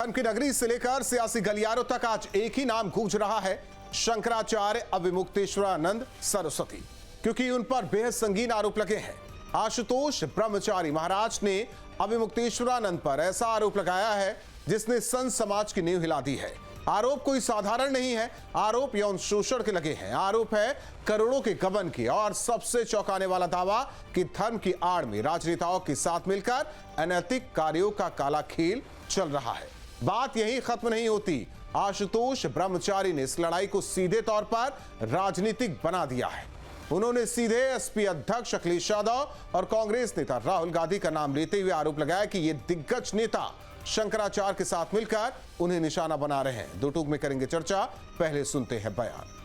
धर्म की नगरी से लेकर सियासी गलियारों तक आज एक ही नाम गूंज रहा है, शंकराचार्य अविमुक्तेश्वरानंद सरस्वती, क्योंकि उन पर बेहद संगीन आरोप लगे हैं। आशुतोष ब्रह्मचारी महाराज ने अविमुक्तेश्वरानंद पर ऐसा आरोप लगाया है जिसने संत समाज की नींव हिला दी है। आरोप कोई साधारण नहीं है, आरोप यौन शोषण के लगे हैं, आरोप है करोड़ों के गबन की, और सबसे चौंकाने वाला दावा कि धर्म की आड़ में राजनेताओं के साथ मिलकर अनैतिक कार्यों का काला खेल चल रहा है। बात यही खत्म नहीं होती। आशुतोष ब्रह्मचारी ने इस लड़ाई को सीधे तौर पर राजनीतिक बना दिया है। उन्होंने सीधे एसपी अध्यक्ष अखिलेश यादव और कांग्रेस नेता राहुल गांधी का नाम लेते हुए आरोप लगाया कि ये दिग्गज नेता शंकराचार्य के साथ मिलकर उन्हें निशाना बना रहे हैं। दो टूक में करेंगे चर्चा, पहले सुनते हैं बयान।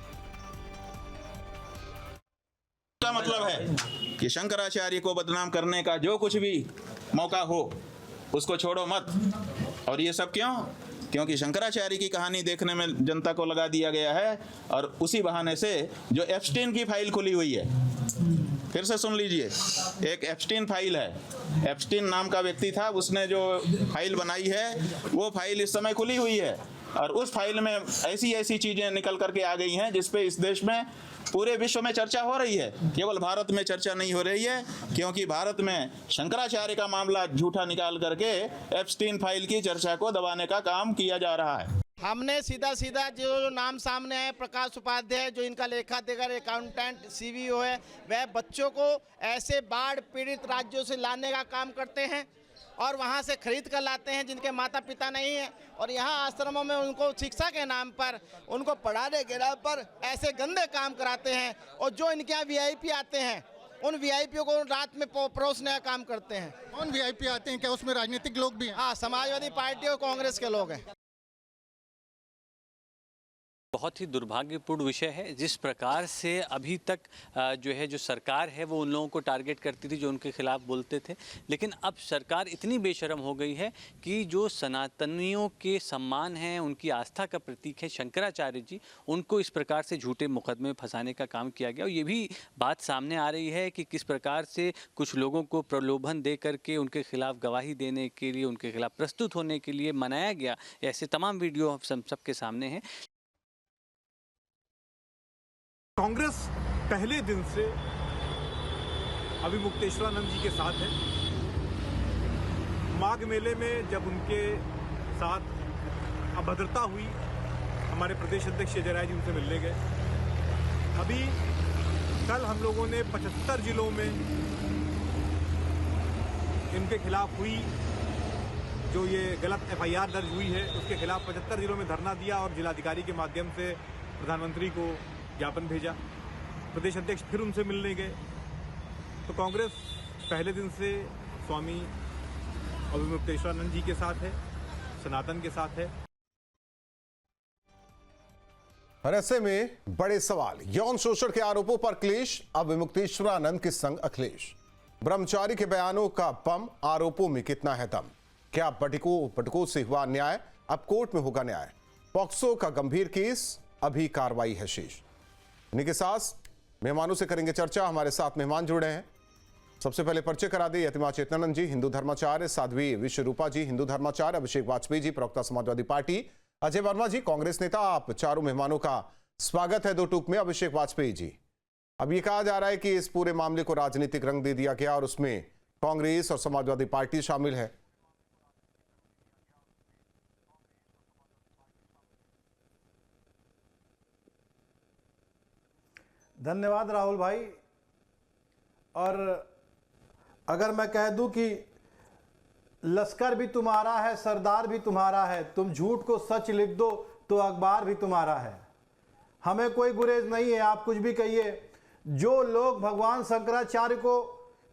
का मतलब है कि शंकराचार्य को बदनाम करने का जो कुछ भी मौका हो उसको छोड़ो मत। और ये सब क्यों? क्योंकि शंकराचार्य की कहानी देखने में जनता को लगा दिया गया है, और उसी बहाने से जो एप्स्टीन की फाइल खुली हुई है, फिर से सुन लीजिए, एक एप्स्टीन फाइल है। एप्स्टीन नाम का व्यक्ति था, उसने जो फाइल बनाई है वो फाइल इस समय खुली हुई है, और उस फाइल में ऐसी ऐसी चीजें निकल करके आ गई हैं जिसपे इस देश में, पूरे विश्व में चर्चा हो रही है। केवल भारत में चर्चा नहीं हो रही है, क्योंकि भारत में शंकराचार्य का मामला झूठा निकाल करके एप्स्टीन फाइल की चर्चा को दबाने का काम किया जा रहा है। हमने सीधा जो नाम सामने आए, प्रकाश उपाध्याय जो इनका लेखा देकर अकाउंटेंट सीवीओ है, वह बच्चों को ऐसे बाढ़ पीड़ित राज्यों से लाने का काम करते हैं और वहां से खरीद कर लाते हैं जिनके माता पिता नहीं हैं, और यहाँ आश्रमों में उनको शिक्षा के नाम पर, उनको पढ़ाने के नाम पर ऐसे गंदे काम कराते हैं। और जो इनके यहाँ वीआईपी आते हैं, उन वीआईपी को रात में परोसने का काम करते हैं। कौन वीआईपी आते हैं? क्या उसमें राजनीतिक लोग भी हैं? हाँ, समाजवादी पार्टी और कांग्रेस के लोग हैं। बहुत ही दुर्भाग्यपूर्ण विषय है। जिस प्रकार से अभी तक जो सरकार है वो उन लोगों को टारगेट करती थी जो उनके खिलाफ बोलते थे, लेकिन अब सरकार इतनी बेशर्म हो गई है कि जो सनातनियों के सम्मान हैं, उनकी आस्था का प्रतीक है शंकराचार्य जी, उनको इस प्रकार से झूठे मुकदमे में फंसाने का काम किया गया। और ये भी बात सामने आ रही है कि किस प्रकार से कुछ लोगों को प्रलोभन दे करके उनके खिलाफ गवाही देने के लिए, उनके खिलाफ प्रस्तुत होने के लिए मनाया गया। ऐसे तमाम वीडियो सबके सामने हैं। कांग्रेस पहले दिन से अविमुक्तेश्वरानंद जी के साथ है। माघ मेले में जब उनके साथ अभद्रता हुई, हमारे प्रदेश अध्यक्ष अजय राय जी उनसे मिलने गए। अभी कल हम लोगों ने 75 जिलों में इनके खिलाफ हुई जो ये गलत एफआईआर दर्ज हुई है, उसके खिलाफ 75 जिलों में धरना दिया और जिलाधिकारी के माध्यम से प्रधानमंत्री को ज्ञापन भेजा। प्रदेश अध्यक्ष फिर उनसे मिलने गए। तो कांग्रेस पहले दिन से स्वामी अविमुक्तेश्वरानंद जी के साथ है, सनातन के साथ है। और ऐसे में बड़े सवाल, यौन शोषण के आरोपों पर क्लेश, अविमुक्तेश्वरानंद के संग अखिलेश। ब्रह्मचारी के बयानों का बम, आरोपों में कितना है दम? क्या पटको से हुआ न्याय? अब कोर्ट में होगा न्याय। पॉक्सो का गंभीर केस, अभी कार्रवाई है शेष। इन्हीं के साथ मेहमानों से करेंगे चर्चा। हमारे साथ मेहमान जुड़े हैं। सबसे पहले परिचय करा दे, यतिमा चेतनानंद जी हिंदू धर्माचार्य, साध्वी विश्वरूपा जी हिंदू धर्माचार्य, अभिषेक वाजपेयी जी प्रवक्ता समाजवादी पार्टी, अजय वर्मा जी कांग्रेस नेता। आप चारों मेहमानों का स्वागत है। दो टूक में अभिषेक वाजपेयी जी, अब ये कहा जा रहा है कि इस पूरे मामले को राजनीतिक रंग दे दिया गया और उसमें कांग्रेस और समाजवादी पार्टी शामिल है। धन्यवाद राहुल भाई। और अगर मैं कह दूं कि लश्कर भी तुम्हारा है, सरदार भी तुम्हारा है, तुम झूठ को सच लिख दो तो अखबार भी तुम्हारा है। हमें कोई गुरेज नहीं है, आप कुछ भी कहिए। जो लोग भगवान शंकराचार्य को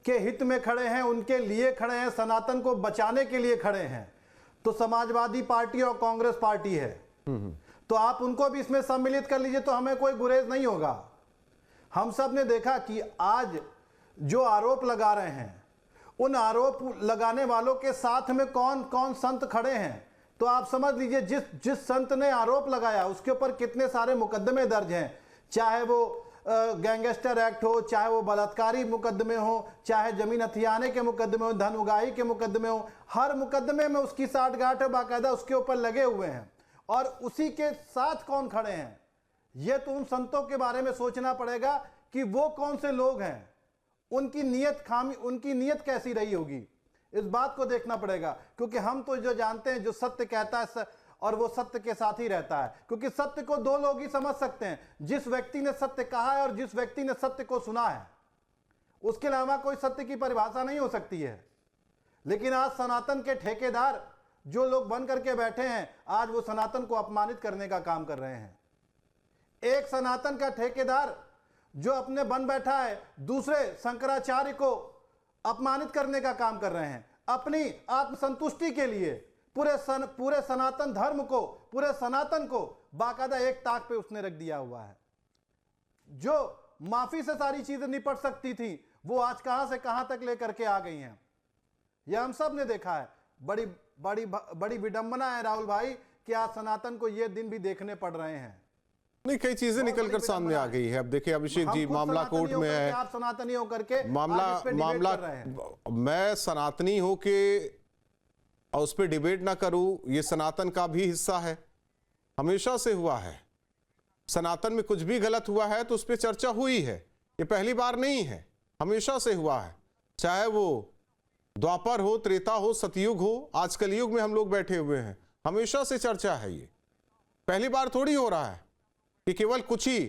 के हित में खड़े हैं, उनके लिए खड़े हैं, सनातन को बचाने के लिए खड़े हैं, तो समाजवादी पार्टी और कांग्रेस पार्टी है। तो आप उनको भी इसमें सम्मिलित कर लीजिए, तो हमें कोई गुरेज नहीं होगा। हम सब ने देखा कि आज जो आरोप लगा रहे हैं, उन आरोप लगाने वालों के साथ में कौन कौन संत खड़े हैं। तो आप समझ लीजिए जिस संत ने आरोप लगाया उसके ऊपर कितने सारे मुकदमे दर्ज हैं, चाहे वो गैंगस्टर एक्ट हो, चाहे वो बलात्कारी मुकदमे हो, चाहे जमीन हथियाने के मुकदमे हो, धन उगाही के मुकदमे हो, हर मुकदमे में उसकी साठगांठ बाकायदा उसके ऊपर लगे हुए हैं। और उसी के साथ कौन खड़े हैं, ये तो उन संतों के बारे में सोचना पड़ेगा कि वो कौन से लोग हैं, उनकी नीयत कैसी रही होगी, इस बात को देखना पड़ेगा। क्योंकि हम तो जो जानते हैं, जो सत्य कहता है और वो सत्य के साथ ही रहता है, क्योंकि सत्य को दो लोग ही समझ सकते हैं, जिस व्यक्ति ने सत्य कहा है और जिस व्यक्ति ने सत्य को सुना है। उसके अलावा कोई सत्य की परिभाषा नहीं हो सकती है। लेकिन आज सनातन के ठेकेदार जो लोग बन करके बैठे हैं, आज वो सनातन को अपमानित करने का काम कर रहे हैं। एक सनातन का ठेकेदार जो अपने बन बैठा है, दूसरे शंकराचार्य को अपमानित करने का काम कर रहे हैं, अपनी आत्मसंतुष्टि के लिए। पूरे सनातन धर्म को, पूरे सनातन को बाकायदा एक ताक पे उसने रख दिया हुआ है। जो माफी से सारी चीजें निपट सकती थी, वो आज कहां से कहां तक लेकर के आ गई हैं, यह हम सब ने देखा है। बड़ी बड़ी बड़ी विडंबना है राहुल भाई कि आज सनातन को ये दिन भी देखने पड़ रहे हैं। नहीं, कई चीजें निकलकर सामने आ गई है। अब देखिए अभिषेक जी, मामला कोर्ट में है, आप सनातनी होकर के मामला मैं सनातनी हो के और उस पर डिबेट ना करूं, ये सनातन का भी हिस्सा है, हमेशा से हुआ है। सनातन में कुछ भी गलत हुआ है तो उस पर चर्चा हुई है, ये पहली बार नहीं है, हमेशा से हुआ है। चाहे वो द्वापर हो, त्रेता हो, सतयुग हो, आज कलयुग में हम लोग बैठे हुए हैं, हमेशा से चर्चा है। ये पहली बार थोड़ी हो रहा है कि केवल कुछ ही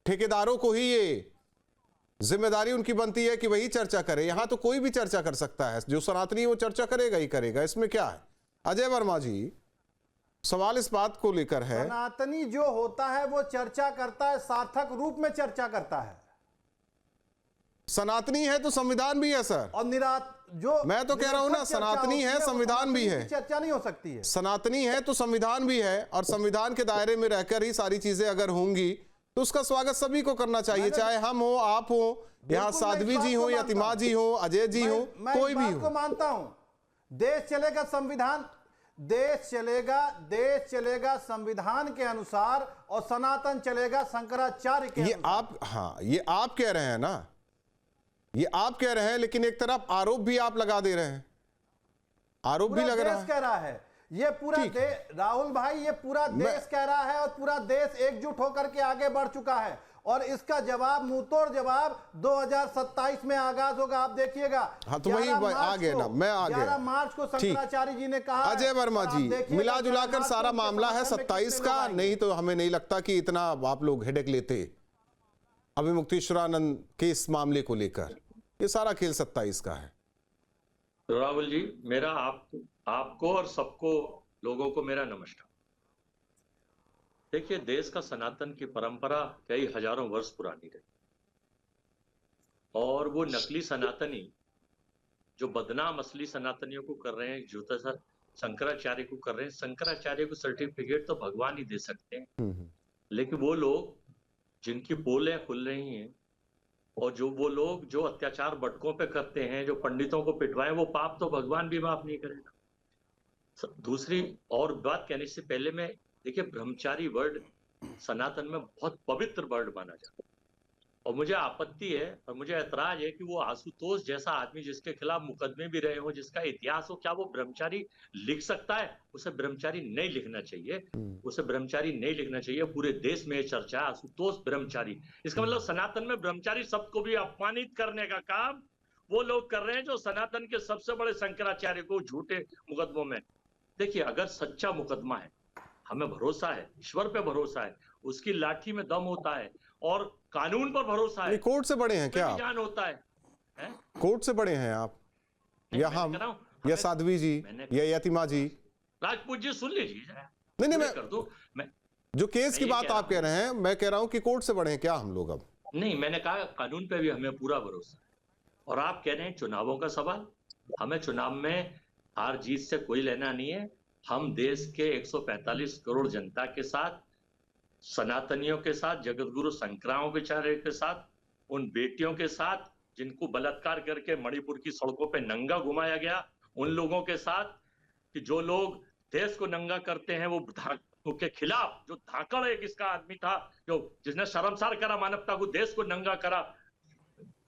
ठेकेदारों को ही ये जिम्मेदारी उनकी बनती है कि वही चर्चा करे। यहां तो कोई भी चर्चा कर सकता है, जो सनातनी वो चर्चा करेगा ही करेगा, इसमें क्या है। अजय वर्मा जी, सवाल इस बात को लेकर है, सनातनी जो होता है वो चर्चा करता है, सार्थक रूप में चर्चा करता है। सनातनी है तो संविधान भी है सर, और जो मैं तो कह रहा हूं ना, सनातनी है संविधान भी है, चर्चा नहीं हो सकती है। सनातनी है तो संविधान भी है, और संविधान के दायरे में रहकर ही सारी चीजें अगर होंगी तो उसका स्वागत सभी को करना चाहिए, चाहे हम हो, आप हो, यहाँ साध्वी जी हो, यतिमा जी हो, अजय जी हो, कोई भी हो। मैं मानता हूं देश चलेगा संविधान, देश चलेगा संविधान के अनुसार, और सनातन चलेगा शंकराचार्य के अनुसार। ये आप कह रहे हैं ना, ये आप कह रहे हैं, लेकिन एक तरफ आरोप भी आप लगा दे रहे हैं, आरोप भी लग रहा है, कह रहा है ये पूरा देश, राहुल भाई ये पूरा देश कह रहा है, और पूरा देश एकजुट होकर के आगे बढ़ चुका है। और इसका जवाब, मुंहतोड़ जवाब 2027 में आगाज होगा, आप देखिएगा। हाँ, तो वही आ गए ना, मैं आ गया। 11 मार्च को शंकराचार्य जी ने कहा। अजय वर्मा जी, मिला जुलाकर सारा मामला है 27 का, नहीं तो हमें नहीं लगता कि इतना आप लोग हेडेक लेते अभिमुक्तेश्वरानंद के इस मामले को लेकर। ये सारा खेल 27 का है। तो राहुल जी, मेरा आपको और सबको लोगों को मेरा नमस्कार। देखिए, देश का सनातन की परंपरा कई हजारों वर्ष पुरानी रही, और वो नकली सनातनी जो बदनाम असली सनातनियों को कर रहे हैं, जो सर शंकराचार्य को कर रहे हैं, शंकराचार्य को सर्टिफिकेट तो भगवान ही दे सकते हैं, लेकिन वो लोग जिनकी पोलें खुल रही हैं, और जो वो लोग जो अत्याचार बटकों पे करते हैं, जो पंडितों को पिटवाएं, वो पाप तो भगवान भी माफ नहीं करेगा। दूसरी और बात कहने से पहले मैं, देखिए, ब्रह्मचारी वर्ड सनातन में बहुत पवित्र वर्ड माना जाता है, और मुझे आपत्ति है और मुझे ऐतराज है कि वो आशुतोष जैसा आदमी, जिसके खिलाफ मुकदमे भी रहे हो, जिसका इतिहास हो, क्या वो ब्रह्मचारी लिख सकता है? उसे ब्रह्मचारी नहीं लिखना चाहिए, उसे ब्रह्मचारी नहीं लिखना चाहिए। पूरे देश में चर्चा है आशुतोष ब्रह्मचारी। इसका मतलब सनातन में ब्रह्मचारी सबको भी अपमानित करने का काम वो लोग कर रहे हैं, जो सनातन के सबसे बड़े शंकराचार्य को झूठे मुकदमों में। देखिए, अगर सच्चा मुकदमा है, हमें भरोसा है, ईश्वर पे भरोसा है, उसकी लाठी में दम होता है, और कानून पर भरोसा है। कोर्ट से बड़े हैं क्या आप? ज्ञान होता है, कोर्ट से बड़े हैं आप, या हम, या साध्वी जी, या यतिमा जी? राजपूत जी सुन लीजिए। नहीं, मैं कर दूं, मैं जो केस की बात आप कह रहे हैं, मैं कह रहा हूं कि कोर्ट से बड़े हैं क्या हम लोग अब? नहीं, मैंने कहा कानून पे भी हमें पूरा भरोसा है। और आप कह रहे हैं चुनावों का सवाल, हमें चुनाव में हार जीत से कोई लेना नहीं है। हम देश के 145 करोड़ जनता के साथ, सनातनियों के साथ, जगतगुरु शंकराचार्य के साथ, उन बेटियों के साथ जिनको बलात्कार करके मणिपुर की सड़कों पे नंगा घुमाया गया, उन लोगों के साथ कि जो लोग देश को नंगा करते हैं वो के खिलाफ जो धाकड़ एक इसका आदमी था, जो जिसने शर्मसार करा मानवता को, देश को नंगा करा,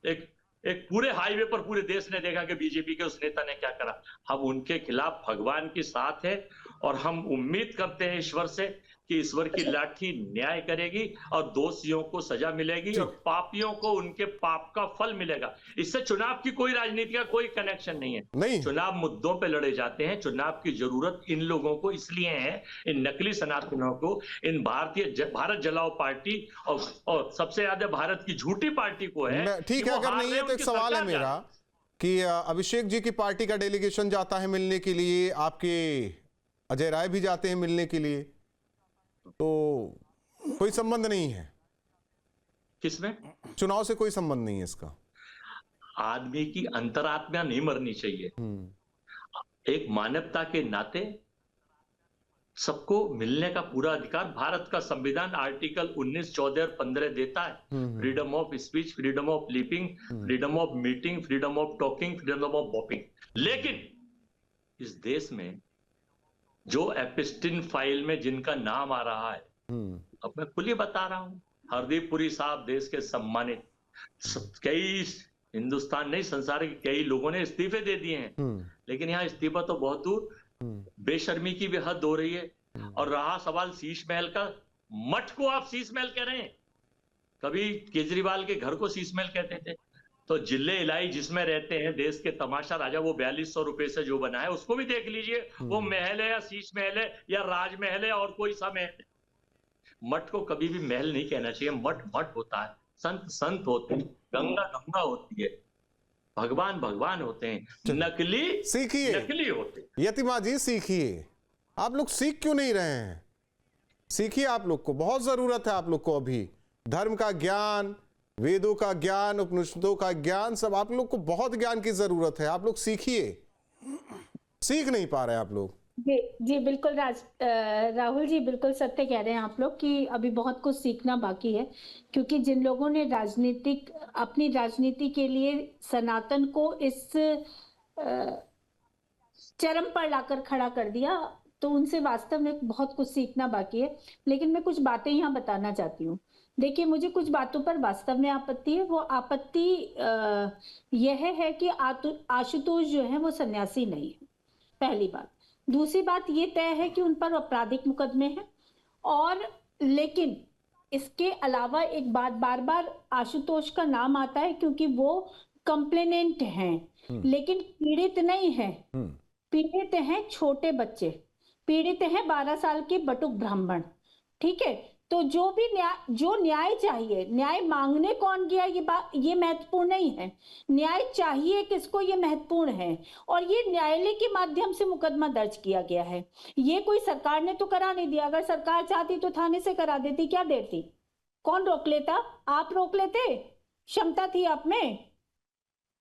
एक पूरे हाईवे पर पूरे देश ने देखा कि बीजेपी के उस नेता ने क्या करा। हम उनके खिलाफ भगवान के साथ है और हम उम्मीद करते हैं ईश्वर से कि ईश्वर की लाठी न्याय करेगी और दोषियों को सजा मिलेगी और पापियों को उनके पाप का फल मिलेगा। इससे चुनाव की कोई राजनीति का कोई कनेक्शन नहीं है। नहीं। चुनाव मुद्दों पे लड़े जाते हैं। चुनाव की जरूरत इन लोगों को इसलिए है, इन नकली सनातनों को, इन भारत जलाओ पार्टी और सबसे ज्यादा भारत की झूठी पार्टी को है। ठीक है, अगर नहीं है तो एक सवाल है मेरा कि अभिषेक जी की पार्टी का डेलीगेशन जाता है मिलने के लिए, आपके अजय राय भी जाते हैं मिलने के लिए, तो कोई संबंध नहीं है किसमें? चुनाव से कोई संबंध नहीं है इसका। आदमी की अंतरात्मा नहीं मरनी चाहिए। एक मानवता के नाते सबको मिलने का पूरा अधिकार भारत का संविधान आर्टिकल 19, 14 और 15 देता है। Freedom of speech, freedom of living, freedom of meeting, freedom of talking, freedom of walking. लेकिन इस देश में जो एपिस्टिन फाइल में जिनका नाम आ रहा है, अब मैं खुली बता रहा हूं, हरदीप पुरी साहब देश के सम्मानित, कई हिंदुस्तान नहीं संसार के कई लोगों ने इस्तीफे दे दिए हैं, लेकिन यहाँ इस्तीफा तो बहुत दूर, बेशर्मी की भी हद हो रही है। और रहा सवाल शीश महल का, मठ को आप शीश महल कह रहे हैं, कभी केजरीवाल के घर को शीश महल कहते थे। तो जिले इलाई जिसमें रहते हैं देश के तमाशा राजा, वो 4200 रुपए से जो बना है उसको भी देख लीजिए, वो महल है या शीश महल है या राजमहल है और कोई सा महल है। मठ को कभी भी महल नहीं कहना चाहिए। मठ मठ होता है, संत संत होते हैं, गंगा गंगा होती है, भगवान भगवान होते हैं, नकली सीखिए, नकली होते हैं। यतिमा जी सीखिए, आप लोग सीख क्यों नहीं रहे हैं? सीखिए, आप लोग को बहुत जरूरत है। आप लोग को अभी धर्म का ज्ञान, वेदों का ज्ञान, उपनिषदों का ज्ञान, सब आप लोग को बहुत ज्ञान की जरूरत है। आप लोग सीखिए, सीख नहीं पा रहे आप लोग। जी बिल्कुल राहुल जी, बिल्कुल सत्य कह रहे हैं आप लोग कि अभी बहुत कुछ सीखना बाकी है, क्योंकि जिन लोगों ने अपनी राजनीति के लिए सनातन को इस चरम पर लाकर खड़ा कर दिया, तो उनसे वास्तव में बहुत कुछ सीखना बाकी है। लेकिन मैं कुछ बातें यहाँ बताना चाहती हूँ। देखिए, मुझे कुछ बातों पर वास्तव में आपत्ति है। वो आपत्ति यह है कि आशुतोष जो है वो सन्यासी नहीं है, पहली बात। दूसरी बात ये तय है कि उन पर आपराधिक मुकदमे हैं, और लेकिन इसके अलावा एक बात बार बार आशुतोष का नाम आता है क्योंकि वो कंप्लेनेंट हैं, लेकिन पीड़ित नहीं है। पीड़ित हैं छोटे बच्चे, पीड़ित हैं 12 साल के बटुक ब्राह्मण। ठीक है, तो जो न्याय चाहिए, न्याय मांगने कौन गया ये महत्वपूर्ण नहीं है, न्याय चाहिए किसको ये महत्वपूर्ण है। और ये न्यायालय के माध्यम से मुकदमा दर्ज किया गया है, ये कोई सरकार ने तो करा नहीं दिया। अगर सरकार चाहती तो थाने से करा देती, क्या देर थी? कौन रोक लेता? आप रोक लेते? क्षमता थी आप में?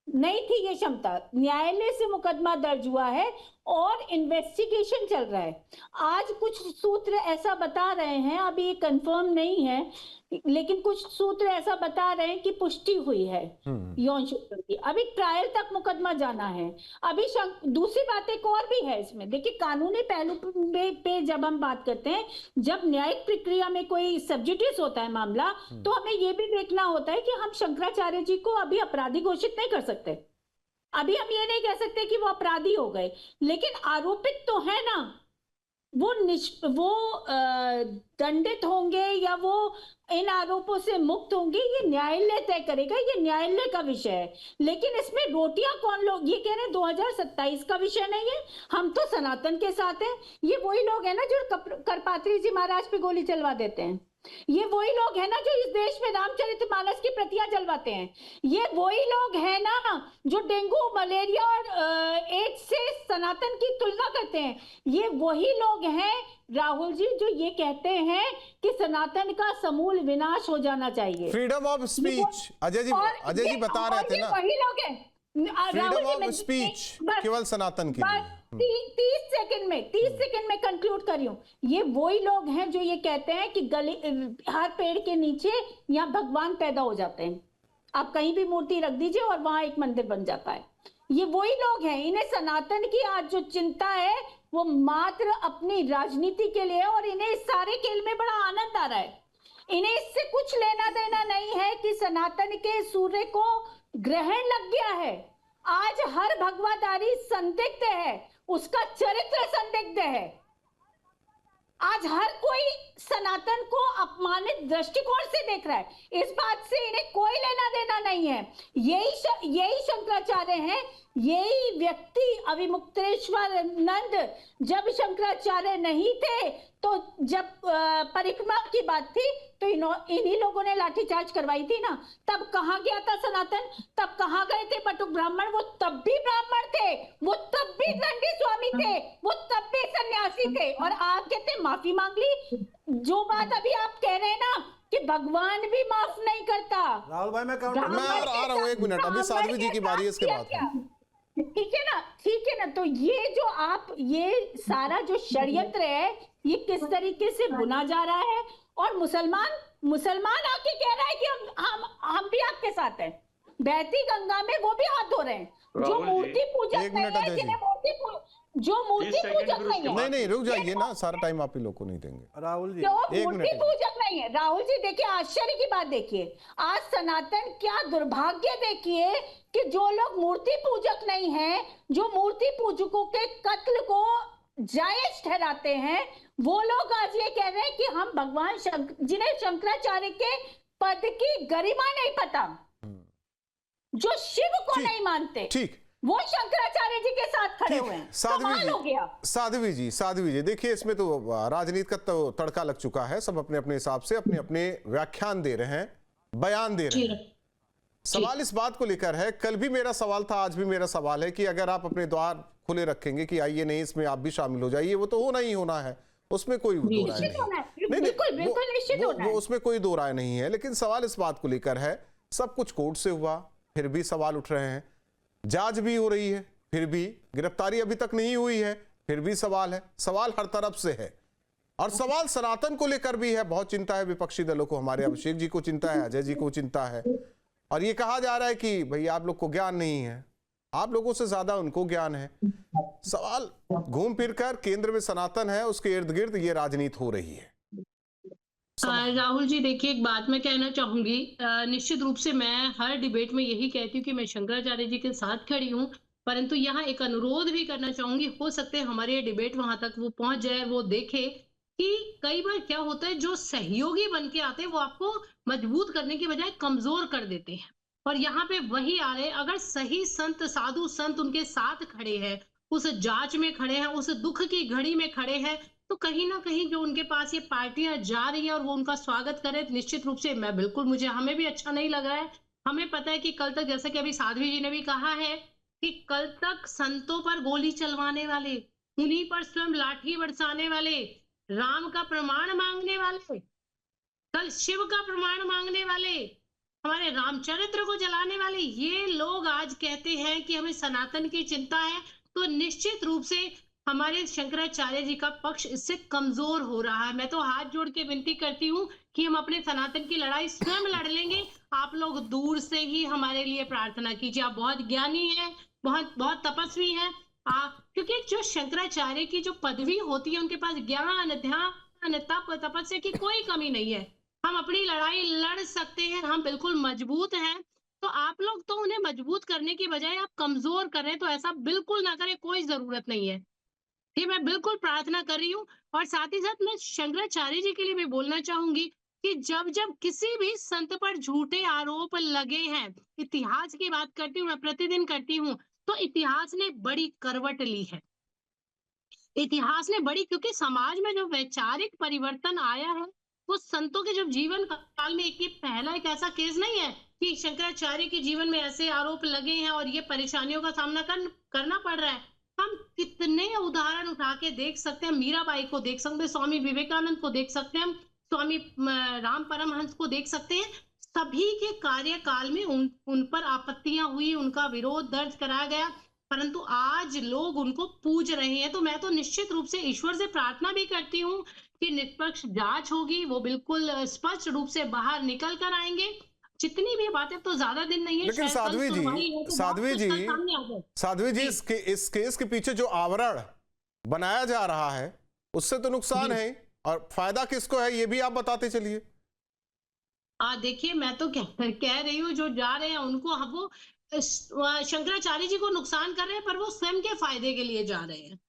नहीं थी ये क्षमता। न्यायालय से मुकदमा दर्ज हुआ है और इन्वेस्टिगेशन चल रहा है। आज कुछ सूत्र ऐसा बता रहे हैं, अभी ये कंफर्म नहीं है, लेकिन कुछ सूत्र ऐसा बता रहे हैं कि पुष्टि हुई है यौन शोषण की। अभी ट्रायल तक मुकदमा जाना है। अभी दूसरी बात एक और भी है इसमें। देखिए, कानूनी पहलू पे जब हम बात करते हैं, जब न्यायिक प्रक्रिया में कोई सब्जुडिस होता है मामला, तो हमें ये भी देखना होता है कि हम शंकराचार्य जी को अभी अपराधी घोषित नहीं कर सकते। अभी हम ये नहीं कह सकते कि वो अपराधी हो गए, लेकिन आरोपित तो है ना, वो दंडित होंगे या वो इन आरोपों से मुक्त होंगे, ये न्यायालय तय करेगा, ये न्यायालय का विषय है। लेकिन इसमें रोटियां कौन लोग, ये कह रहे हैं 2027 का विषय नहीं है, हम तो सनातन के साथ हैं। ये वही लोग हैं ना जो करपात्री जी महाराज पे गोली चलवा देते हैं। ये वही लोग हैं ना जो इस देश में रामचरितमानस की प्रतियां जलवाते हैं। ये वही लोग हैं ना जो डेंगू, मलेरिया और एड्स से सनातन की तुलना करते हैं। ये वही लोग हैं राहुल जी जो ये कहते हैं कि सनातन का समूल विनाश हो जाना चाहिए। Freedom of speech, Ajay ji बता रहे थे ना, वही लोग हैं। फ्रीडम ऑफ स्पीच केवल सनातन के लिए। 30 सेकंड में कंक्लूड कर रही हूं। ये वही लोग हैं जो ये कहते हैं कि हर पेड़ के नीचे यहाँ भगवान पैदा हो जाते हैं, आप कहीं भी मूर्ति रख दीजिए और वहां एक मंदिर बन जाता है। ये वही लोग हैं। इन्हें सनातन की आज जो चिंता है वो मात्र अपनी राजनीति के लिए, और इन्हें इस सारे खेल में बड़ा आनंद आ रहा है। इन्हें इससे कुछ लेना देना नहीं है कि सनातन के सूर्य को ग्रहण लग गया है। आज हर भगवाधारी संदिग्ध है, उसका चरित्र संदिग्ध है। आज हर कोई सनातन को अपमानित दृष्टिकोण से देख रहा है। इस बात से इन्हें कोई लेना देना नहीं है। यही शंकराचार्य हैं, यही व्यक्ति अविमुक्तेश्वरानंद जब शंकराचार्य नहीं थे, तो जब परिक्रमा की बात थी तो इन्हीं लोगों ने लाठीचार्ज करवाई थी ना। तब कहाँ गया था सनातन? तब कहाँ गए थे बटुक ब्राह्मण? वो तब भी ब्राह्मण थे, वो तब भी दंडी स्वामी थे, वो तब भी सन्यासी थे, और आप कहते माफी मांग ली। जो बात अभी आप कह रहे हैं ना कि भगवान भी माफ नहीं करता। राहुल भाई मैं मैं आ रहा हूँ, एक मिनट, अभी साध्वी जी की बारी है, इसके बाद ठीक है ना, ठीक है ना। तो ये जो आप ये सारा जो षड्यंत्र है, ये किस तरीके से बुना जा रहा है, और मुसलमान आके कह रहा है कि हम भी आपके साथ हैं। बहती गंगा में वो भी हाथ धो रहे हैं। जो मूर्ति पूजक नहीं है, जिन्हें जो मूर्ति पूजक नहीं है, नहीं रुक जाइए ना, सारा टाइम आप ही लोग को नहीं देंगे। राहुल जी जो मूर्ति पूजक नहीं है, राहुल जी देखिए आश्चर्य की बात देखिए, आज सनातन क्या दुर्भाग्य देखिए कि जो लोग मूर्ति पूजक नहीं है, जो मूर्ति पूजकों के कत्ल को जायज ठहराते हैं, वो लोग आज ये कह रहे हैं कि हम भगवान जिन्हें शंकराचार्य के पद की गरिमा नहीं पता, जो शिव को नहीं मानते, ठीक, वो शंकराचार्य जी के साथ खड़े हुए हैं। साध्वी जी देखिए, इसमें तो राजनीति का तो तड़का लग चुका है। सब अपने अपने हिसाब से अपने अपने व्याख्यान दे रहे हैं, बयान दे रहे हैं। सवाल इस बात को लेकर है, कल भी मेरा सवाल था, आज भी मेरा सवाल है कि अगर आप अपने द्वार खुले रखेंगे कि आइए नहीं, इसमें आप भी शामिल हो जाइए, वो तो होना ही होना है, उसमें कोई दो राय नहीं, उसमें कोई दो राय नहीं है। लेकिन सवाल इस बात को लेकर है, सब कुछ कोर्ट से हुआ, फिर भी सवाल उठ रहे हैं, जांच भी हो रही है, फिर भी गिरफ्तारी अभी तक नहीं हुई है, फिर भी सवाल है। सवाल हर तरफ से है, और सवाल सनातन को लेकर भी है। बहुत चिंता है विपक्षी दलों को, हमारे अभिषेक जी को चिंता है, अजय जी को चिंता है, और ये कहा जा रहा है कि भाई आप लोग को ज्ञान नहीं है, आप लोगों से ज्यादा उनको ज्ञान है। सवाल घूम फिर कर केंद्र में सनातन है, उसके इर्द गिर्द ये राजनीति हो रही है। राहुल जी देखिए, एक बात मैं कहना चाहूंगी, निश्चित रूप से मैं हर डिबेट में यही कहती हूँ कि मैं शंकराचार्य जी के साथ खड़ी हूँ, परंतु यहाँ एक अनुरोध भी करना चाहूंगी, हो सकता है हमारे ये डिबेट वहां तक वो पहुंच जाए, वो देखे कि कई बार क्या होता है, जो सहयोगी बन के आते हैं वो आपको मजबूत करने के बजाय कमजोर कर देते हैं। और यहाँ पे वही आ रहे हैं, अगर सही संत, साधु संत उनके साथ खड़े हैं, उस जांच में खड़े हैं, उस दुख की घड़ी में खड़े हैं, तो कहीं ना कहीं जो उनके पास ये पार्टियां जा रही है और वो उनका स्वागत करें, निश्चित रूप से मैं बिल्कुल, मुझे हमें भी अच्छा नहीं लग रहा है। हमें पता है कि कल तक, जैसा कि अभी साध्वी जी ने भी कहा है, कि कल तक संतों पर गोली चलवाने वाले, उन्हीं पर स्वयं लाठी बरसाने वाले, राम का प्रमाण मांगने वाले, कल शिव का प्रमाण मांगने वाले, हमारे रामचरित्र को जलाने वाले, ये लोग आज कहते हैं कि हमें सनातन की चिंता है, तो निश्चित रूप से हमारे शंकराचार्य जी का पक्ष इससे कमजोर हो रहा है। मैं तो हाथ जोड़ के विनती करती हूँ कि हम अपने सनातन की लड़ाई स्वयं लड़ लेंगे। आप लोग दूर से ही हमारे लिए प्रार्थना कीजिए। आप बहुत ज्ञानी हैं, बहुत बहुत तपस्वी हैं, क्योंकि जो शंकराचार्य की जो पदवी होती है, उनके पास ज्ञान, ध्यान, तप, तपस्या की कोई कमी नहीं है। हम अपनी लड़ाई लड़ सकते हैं, हम बिल्कुल मजबूत हैं। तो आप लोग तो उन्हें मजबूत करने की बजाय आप कमजोर कर रहे हैं, तो ऐसा बिल्कुल ना करें, कोई जरूरत नहीं है। ये मैं बिल्कुल प्रार्थना कर रही हूँ। और साथ ही साथ मैं शंकराचार्य जी के लिए भी बोलना चाहूंगी कि जब जब किसी भी संत पर झूठे आरोप लगे हैं, इतिहास की बात करती हूँ, मैं प्रतिदिन करती हूँ, तो इतिहास ने बड़ी करवट ली है। इतिहास ने बड़ी, क्योंकि समाज में जो वैचारिक परिवर्तन आया है, वो संतों के जब जीवन काल में एक पहला एक ऐसा केस नहीं है कि शंकराचार्य के जीवन में ऐसे आरोप लगे हैं और ये परेशानियों का सामना करना पड़ रहा है। हम कितने उदाहरण उठा के देख सकते हैं, मीराबाई को देख सकते हैं, स्वामी विवेकानंद को देख सकते हैं, स्वामी राम परमहंस को देख सकते हैं। सभी के कार्यकाल में उन पर आपत्तियां हुई, उनका विरोध दर्ज कराया गया, परंतु आज लोग उनको पूज रहे हैं। तो मैं तो निश्चित रूप से ईश्वर से प्रार्थना भी करती हूँ कि निष्पक्ष जांच होगी, वो बिल्कुल स्पष्ट रूप से बाहर निकल कर आएंगे। जितनी भी बातें, तो ज्यादा दिन नहीं है। लेकिन साध्वी जी, इस केस के पीछे जो आवरण बनाया जा रहा है उससे तो नुकसान है, और फायदा किसको है ये भी आप बताते चलिए। देखिए, मैं तो कह रही हूँ, जो जा रहे हैं उनको, वो शंकराचार्य जी को नुकसान कर रहे हैं, पर वो स्वयं के फायदे के लिए जा रहे हैं।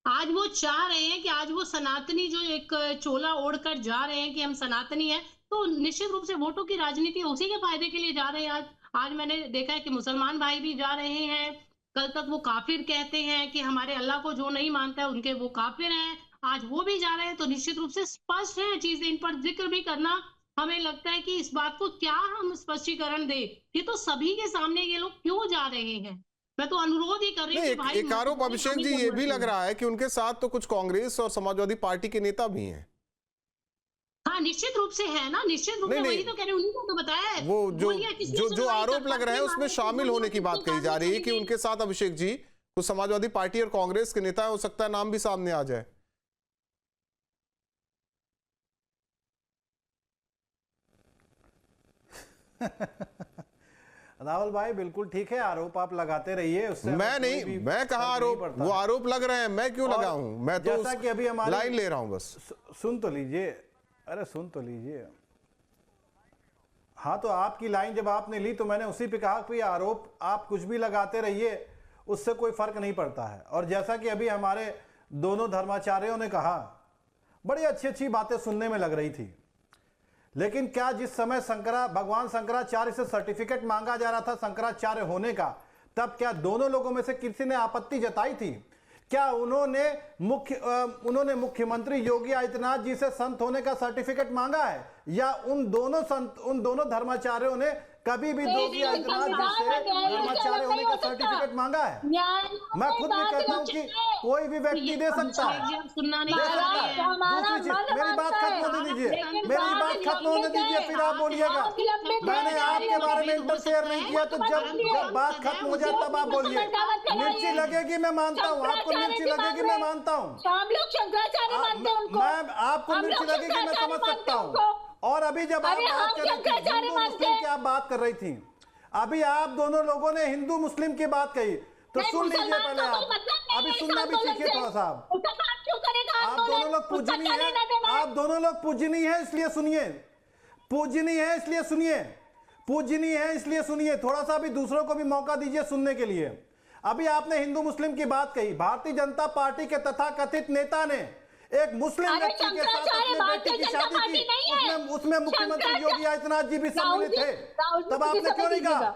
आज वो चाह रहे हैं कि आज वो सनातनी जो एक चोला ओढ़कर जा रहे हैं कि हम सनातनी हैं, तो निश्चित रूप से वोटों की राजनीति उसी के फायदे के लिए जा रहे हैं। आज मैंने देखा है कि मुसलमान भाई भी जा रहे हैं। कल तक वो काफिर कहते हैं कि हमारे अल्लाह को जो नहीं मानता है उनके वो काफिर हैं, आज वो भी जा रहे हैं। तो निश्चित रूप से स्पष्ट है चीजें, इन पर जिक्र भी करना हमें लगता है कि इस बात को क्या हम स्पष्टीकरण दें, ये तो सभी के सामने ये लोग क्यों जा रहे हैं। मैं तो अनुरोध ही कर रही हूँ कि भाई, एक आरोप अभिषेक जी ये भी लग रहा है कि उनके साथ तो कुछ कांग्रेस और समाजवादी पार्टी के नेता भी हैं। हाँ, निश्चित रूप से है ना, निश्चित रूप से, वही तो कह रहे हैं, उन्हीं को तो बताया है। वो जो आरोप लग रहे हैं उसमें शामिल होने की बात कही जा रही है कि उनके साथ अभिषेक जी कुछ समाजवादी पार्टी और कांग्रेस के नेता, हो सकता है नाम भी सामने आ जाए। राहुल भाई बिल्कुल ठीक है, आरोप आप लगाते रहिए, उससे मैं नहीं, मैं कहा आरोप, वो आरोप लग रहे हैं, मैं क्यों लगाऊं, मैं तो जैसा कि अभी हमारी लाइन ले रहा हूं बस। सुन तो लीजिए, अरे सुन तो लीजिए। हाँ, तो आपकी लाइन जब आपने ली तो मैंने उसी पे कहा कि आरोप आप कुछ भी लगाते रहिए, उससे कोई फर्क नहीं पड़ता है। और जैसा कि अभी हमारे दोनों धर्माचार्यों ने कहा, बड़ी अच्छी अच्छी बातें सुनने में लग रही थी, लेकिन क्या जिस समय भगवान शंकराचार्य से सर्टिफिकेट मांगा जा रहा था शंकराचार्य होने का, तब क्या दोनों लोगों में से किसी ने आपत्ति जताई थी? क्या उन्होंने मुख्यमंत्री योगी आदित्यनाथ जी से संत होने का सर्टिफिकेट मांगा है, या उन दोनों धर्माचार्यों ने कभी भी योगी आदित्यनाथ जी से धर्माचार्य होने का सर्टिफिकेट मांगा है? मैं खुद भी कहता हूँ कि कोई भी व्यक्ति दे सकता है। दूसरी चीज, मेरी बात खत्म होने दीजिए, मेरी बात खत्म होने दीजिए, फिर आप बोलिएगा। मैंने आपके बारे में इंटरफेयर नहीं किया, तो जब बात खत्म हो जाए तब आप बोलिए। मिर्ची लगेगी मैं मानता हूँ, आपको मिर्ची लगेगी मैं मानता हूँ, मैं आपको मिर्ची लगेगी मैं समझ सकता हूँ। और अभी जब आप बात कर रही थी हिंदू मुस्लिम की, आप बात कर रही थी, अभी आप दोनों लोगों ने हिंदू मुस्लिम की बात कही, तो सुन लीजिए पहले आप, अभी सुनना भी सीखिए थोड़ा सा। आप दोनों लोग पूजनीय हैं, आप दोनों लोग पूजनीय हैं, इसलिए सुनिए, पूजनीय है इसलिए सुनिए, पूजनीय है इसलिए सुनिए, थोड़ा सा भी दूसरों को भी मौका दीजिए सुनने के लिए। अभी आपने हिंदू मुस्लिम की बात कही, भारतीय जनता पार्टी के तथाकथित नेता ने एक मुस्लिम व्यक्ति के साथ अपने बेटी की शादी की, उसमें मुख्यमंत्री योगी आदित्यनाथ जी भी सम्मिलित थे, तब आपने क्यों नहीं कहा?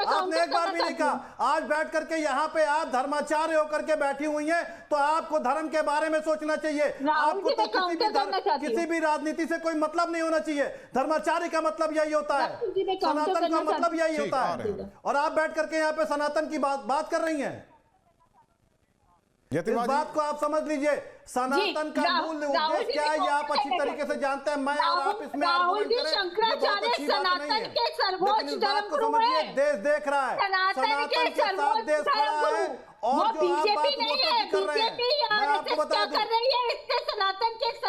आपने एक बार भी नहीं कहा। आज बैठ करके यहाँ पे आप धर्माचार्य होकर के बैठी हुई हैं, तो आपको धर्म के बारे में सोचना चाहिए। आपको तो किसी भी राजनीति से कोई मतलब नहीं होना चाहिए। धर्माचार्य का मतलब यही होता है, सनातन का मतलब यही होता है, और आप बैठ करके यहाँ पे सनातन की बात कर रही हैं। इस बात को आप समझ लीजिए, सनातन का मूल उद्देश्य क्या है ये आप अच्छी तरीके से जानते हैं। मैं और आप इसमें आर्गुमेंट करें, ये बहुत अच्छी बात नहीं है, लेकिन इस बात को समझिए, देश देख रहा है, सनातन के साथ देश खड़ा है, और जो आप बात वोटों की कर रहे हैं, मैं आपको बता दूं,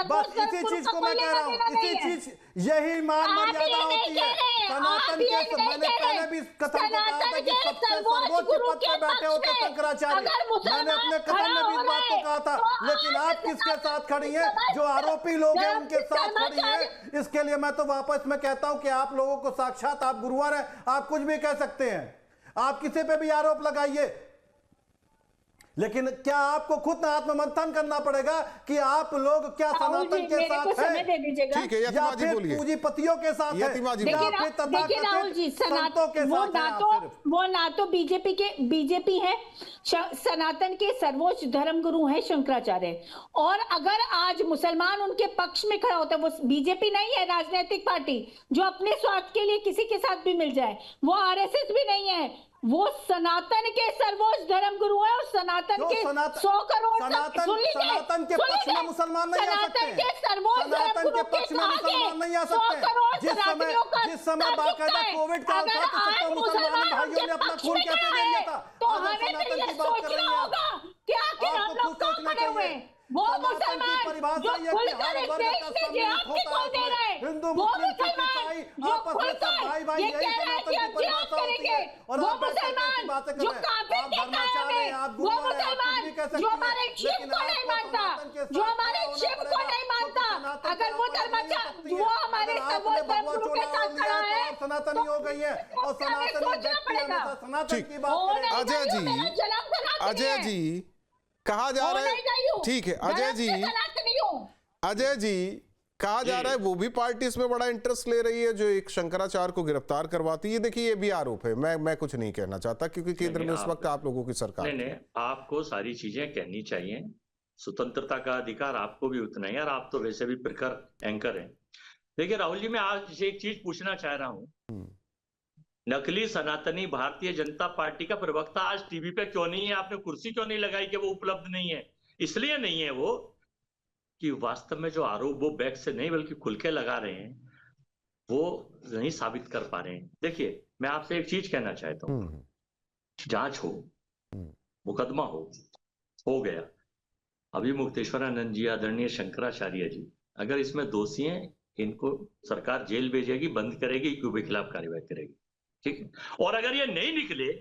बस इसी चीज को मैं कह रहा हूँ, इसी चीज, यही मान मर्यादा होती है सनातन के। मैंने पहले भी कथन को कहा था कि सबसे सर्वोच्च पद पर बैठे होते शंकराचार्य, मैंने अपने कथन में भी इस बात को कहा था, लेकिन आप किसके साथ खड़ी हैं? जो आरोपी लोग हैं उनके साथ खड़ी हैं। इसके लिए मैं तो वापस में कहता हूं कि आप लोगों को साक्षात, आप गुरुवर हैं, आप कुछ भी कह सकते हैं, आप किसी पे भी आरोप लगाइए, लेकिन क्या आपको खुद आत्ममंथन करना पड़ेगा कि आप लोग क्या सनातन के साथ हैं, ठीक है, या फिर पूंजीपतियों के साथ हैं, या फिर तथाकथित संतों के साथ हैं? वो ना तो बीजेपी है, सनातन के सर्वोच्च धर्म गुरु हैं शंकराचार्य, और अगर आज मुसलमान उनके पक्ष में खड़ा होता है, वो बीजेपी नहीं है राजनीतिक पार्टी जो अपने स्वार्थ के लिए किसी के साथ भी मिल जाए, वो आरएसएस भी नहीं है, वो सनातन के सर्वोच्च धर्म गुरु है, और सनातन के 100 करोड़ सनातन के पक्ष में मुसलमान नहीं आ सकते, सनातन के पक्ष में मुसलमान नहीं आ सकते। जिस समय बाकायदा कोविड का था तो मुसलमान भाइयों ने अपना खून कैसे दे दिया था, तो हमें तो ये सोचना होगा कि आखिर हम लोग पड़े हुए हैं, वो मुसलमान जो खुलकर इस देश में जिहाद की कॉल दे रहे हैं, वो मुसलमान जो खुलकर ये कह रहा है कि हम जिहाद करेंगे, वो मुसलमान जो काफिर के कायम है, वो मुसलमान जो हमारे शिव को नहीं मानता, जो हमारे शिव को नहीं मानता, अगर वो वो हमारे धर्मगुरु के साथ खड़ा है, सनातनी हो गई है और सनातनी सनातन की बात करें। अजय जी कहा जा रहा है, ठीक है अजय जी कहा जा रहा है वो भी पार्टी इसमें बड़ा इंटरेस्ट ले रही है जो एक शंकराचार्य को गिरफ्तार करवाती है। देखिए ये भी आरोप है, मैं कुछ नहीं कहना चाहता क्योंकि केंद्र में उस वक्त आप लोगों की सरकार नहीं, आपको सारी चीजें कहनी चाहिए, स्वतंत्रता का अधिकार आपको भी उतना है, और आप तो वैसे भी प्रखर एंकर हैं। देखिए राहुल जी, मैं आज एक चीज पूछना चाह रहा हूं, नकली सनातनी भारतीय जनता पार्टी का प्रवक्ता आज टीवी पे क्यों नहीं है? आपने कुर्सी क्यों नहीं लगाई कि वो उपलब्ध नहीं है? इसलिए नहीं है वो कि वास्तव में जो आरोप वो बैक से नहीं बल्कि खुल के लगा रहे हैं, वो नहीं साबित कर पा रहे हैं। देखिए मैं आपसे एक चीज कहना चाहता हूं, जांच हो, मुकदमा हो गया, अभी मुक्तेश्वरानंद जी, आदरणीय शंकराचार्य जी अगर इसमें दोषी हैं, इनको सरकार जेल भेजेगी, बंद करेगी, क्यों के खिलाफ कार्रवाई करेगी, ठीक है। और अगर ये नहीं निकले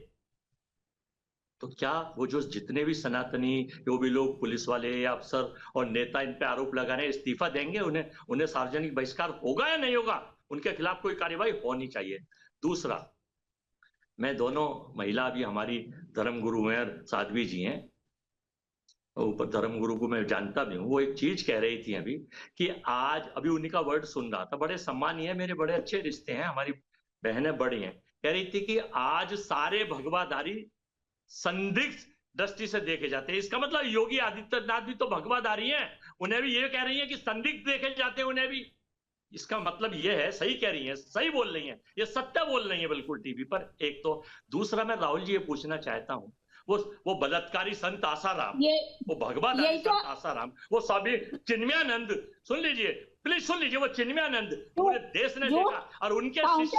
तो क्या वो जो जितने भी सनातनी जो भी लोग पुलिस वाले या अफसर और नेता इन पे आरोप लगा रहे हैं, इस्तीफा देंगे? उन्हें सार्वजनिक बहिष्कार होगा या नहीं होगा? उनके खिलाफ कोई कार्रवाई होनी चाहिए। दूसरा, मैं दोनों महिला भी हमारी धर्मगुरु हैं, साध्वी जी हैं, ऊपर धर्मगुरु को मैं जानता भी हूँ, वो एक चीज कह रही थी अभी कि आज अभी उन्हीं का वर्ड सुन रहा था, बड़े सम्मानीय है, मेरे बड़े अच्छे रिश्ते हैं, हमारी बहनें बड़ी हैं, कह रही थी कि आज सारे भगवाधारी संदिग्ध दृष्टि से देखे जाते हैं। इसका मतलब योगी आदित्यनाथ भी तो भगवाधारी हैं, उन्हें भी ये कह रही है कि संदिग्ध देखे जाते हैं उन्हें भी। इसका मतलब ये है, सही कह रही है, सही बोल रही है, ये सत्य बोल रही है बिल्कुल टीवी पर। एक तो दूसरा, मैं राहुल जी ये पूछना चाहता हूँ, वो बलात्कारी संत आसाराम, वो भगवाधारी संत आसाराम, वो स्वामी चिन्मयानंद, सुन लीजिए प्लीज, सुन लीजिए, वो चिन्मयानंद पूरे देश ने देखा, और उनके शिष्य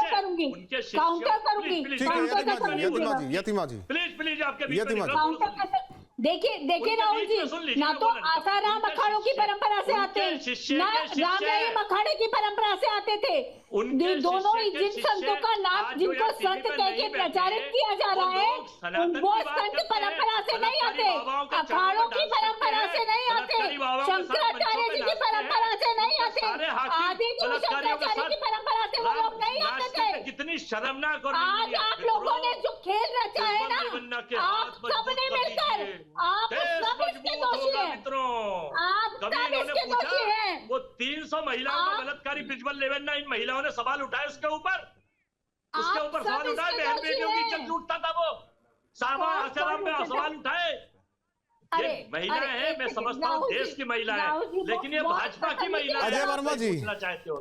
यतिमा जी प्लीज आपके देखिए राहुल जी, ना तो आसाराम अखाड़ों की परंपरा से आते हैं, ना राम रहीम अखाड़े की परंपरा से आते थे। दोनों ही जिन संतों का नाम, जिनको संत कह के प्रचारित किया जा रहा है, वो संत परंपरा से नहीं आते, अखाड़ों की परंपरा से नहीं आते, शंकराचार्य जी की परंपरा से नहीं आते, आदि शंकराचार्य की परंपरा से वो लोग नहीं आते थे। कितनी शर्मनाक। और आज आप लोगों ने जो खेल रचा है ना, आप सबने मिलकर, आप सब इसके दोषी हैं, आप सब इसके दोषी हैं। वो 300 महिलाओं का बलात्कारी प्रज्वल रेवन्ना, इन महिलाओं ने सवाल उठाए उसके ऊपर सवाल उठाए, बहन बेटियों की इज्जत लूटता था वो, आसाराम पे सवाल उठाए। ये महिलाएं हैं, मैं समझता हूँ देश की महिला है, लेकिन ये भाजपा की महिला है। अजय वर्मा जी,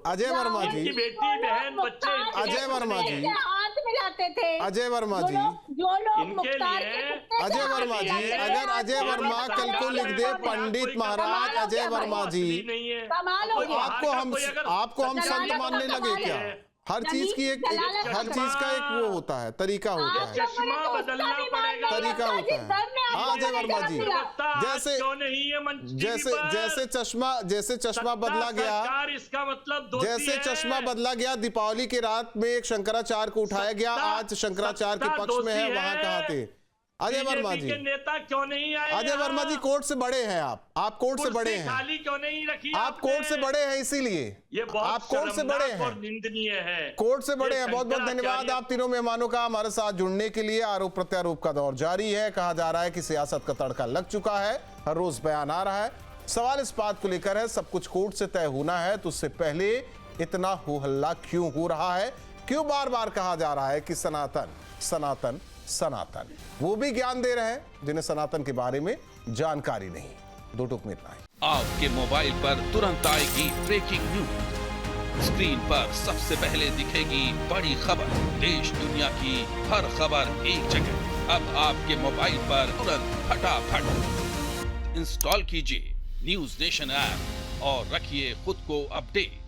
अजय वर्मा जी, बेटी बहन बच्चे, अजय वर्मा जी, हाथ मिलाते थे अजय वर्मा जी, जो लोग इनके लिए अजय वर्मा जी, अगर अजय वर्मा कल को लिख दे पंडित महाराज अजय वर्मा जी, आपको हम संत मानने लगे क्या? हर चीज का एक वो होता है, तरीका होता है, चश्मा बदलना पड़ेगा, तरीका होता है। हाँ अजय वर्मा जी, जैसे चश्मा बदला गया, इसका मतलब जैसे चश्मा बदला गया, दीपावली की रात में एक शंकराचार्य को उठाया गया, आज शंकराचार्य के पक्ष में है, वहां कहाँ थे अजय वर्मा जी? नेता क्यों नहीं आए? अजय वर्मा जी, कोर्ट से बड़े हैं आप कोर्ट से बड़े हैं, खाली क्यों नहीं रखी? आप कोर्ट से बड़े हैं, इसीलिए ये आप कोर्ट से बड़े हैं, निंदनीय है, कोर्ट से बड़े हैं। बहुत बहुत धन्यवाद आप तीनों मेहमानों का हमारे साथ जुड़ने के लिए। आरोप प्रत्यारोप का दौर जारी है, कहा जा रहा है कि सियासत का तड़का लग चुका है, हर रोज बयान आ रहा है। सवाल इस बात को लेकर है, सब कुछ कोर्ट से तय होना है तो उससे पहले इतना हो हल्ला क्यों हो रहा है? क्यों बार बार कहा जा रहा है कि सनातन सनातन सनातन? वो भी ज्ञान दे रहे हैं जिन्हें सनातन के बारे में जानकारी नहीं। दो टुक में इतना ही। आपके मोबाइल पर तुरंत आएगी ब्रेकिंग न्यूज, स्क्रीन पर सबसे पहले दिखेगी बड़ी खबर, देश दुनिया की हर खबर एक जगह। अब आपके मोबाइल पर तुरंत फटाफट इंस्टॉल कीजिए न्यूज नेशन ऐप और रखिए खुद को अपडेट।